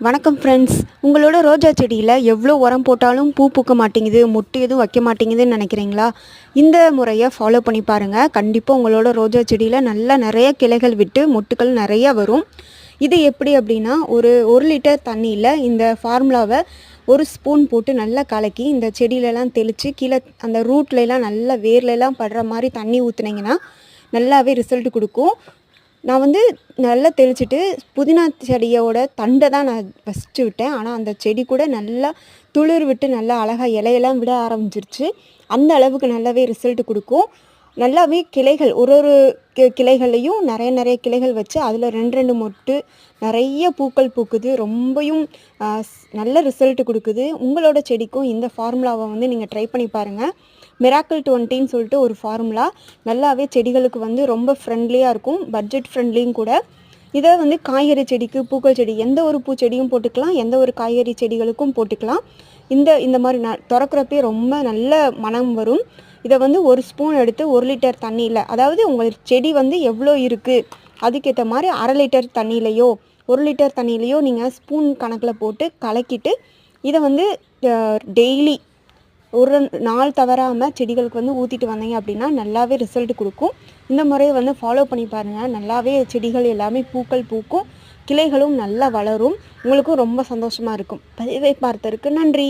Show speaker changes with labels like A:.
A: வணக்கம் ஃப்ரெண்ட்ஸ். உங்களோட ரோஜா செடியில் எவ்வளோ உரம் போட்டாலும் பூ பூக்க மாட்டேங்குது, மொட்டு எதுவும் வைக்க மாட்டேங்குதுன்னு நினைக்கிறீங்களா? இந்த முறையை ஃபாலோ பண்ணி பாருங்கள். கண்டிப்பாக உங்களோட ரோஜா செடியில் நல்லா நிறைய கிளைகள் விட்டு மொட்டுக்கள் நிறைய வரும். இது எப்படி அப்படின்னா, ஒரு 1 லிட்டர் தண்ணியில் இந்த ஃபார்முலாவை 1 ஸ்பூன் போட்டு நல்லா கலக்கி இந்த செடியிலலாம் தெளித்து கீழே அந்த ரூட்லலாம் நல்லா வேர்லலாம் படுற மாதிரி தண்ணி ஊற்றுனீங்கன்னா நல்லாவே ரிசல்ட் கொடுக்கும். நான் நல்லா தெளிச்சுட்டு புதினா செடியோட தண்டை தான் நான் ஃபஸ்ட்டு விட்டேன். ஆனால் அந்த செடி கூட நல்லா துளிர் விட்டு நல்லா அழகாக இலையெல்லாம் விட ஆரம்பிச்சிருச்சு. அந்த அளவுக்கு நல்லாவே ரிசல்ட் கொடுக்கும். நல்லாவே கிளைகள் ஒரு ஒரு கிளைகள்லையும் நிறைய கிளைகள் வச்சு அதில் 2 மொட்டு நிறைய பூக்கள் பூக்குது. ரொம்பவும் நல்ல ரிசல்ட் கொடுக்குது. உங்களோட செடிக்கும் இந்த ஃபார்முலாவை நீங்கள் ட்ரை பண்ணி பாருங்கள். மிராக்கிள் 20ன்னு சொல்லிட்டு ஒரு ஃபார்முலா நல்லாவே செடிகளுக்கு ரொம்ப ஃப்ரெண்ட்லியாக இருக்கும். பட்ஜெட் ஃப்ரெண்ட்லியும் கூட. இதை காய்கறி செடிக்கு, பூக்கள் செடி, எந்த ஒரு பூச்செடியும் போட்டுக்கலாம், எந்த ஒரு காய்கறி செடிகளுக்கும் போட்டுக்கலாம். இந்த மாதிரி திறக்கிறப்பே ரொம்ப நல்ல மனம் வரும். இதை 1 ஸ்பூன் எடுத்து 1 லிட்டர் தண்ணியில், அதாவது உங்கள் செடி எவ்வளோ இருக்குது அதுக்கேற்ற மாதிரி 1/2 லிட்டர் தண்ணியிலையோ 1 லிட்டர் தண்ணியிலையோ நீங்கள் ஸ்பூன் கணக்கில் போட்டு கலக்கிட்டு இதை டெய்லி ஒரு நாள் தவறாமல் செடிகளுக்கு ஊற்றிட்டு வந்தீங்க அப்படின்னா நல்லாவே ரிசல்ட் கொடுக்கும். இந்த முறையை ஃபாலோ பண்ணி பாருங்கள். நல்லாவே செடிகள் எல்லாமே பூக்கள் பூக்கும், கிளைகளும் நல்லா வளரும். உங்களுக்கும் ரொம்ப சந்தோஷமாக இருக்கும். பதிவை பார்த்ததற்கு நன்றி.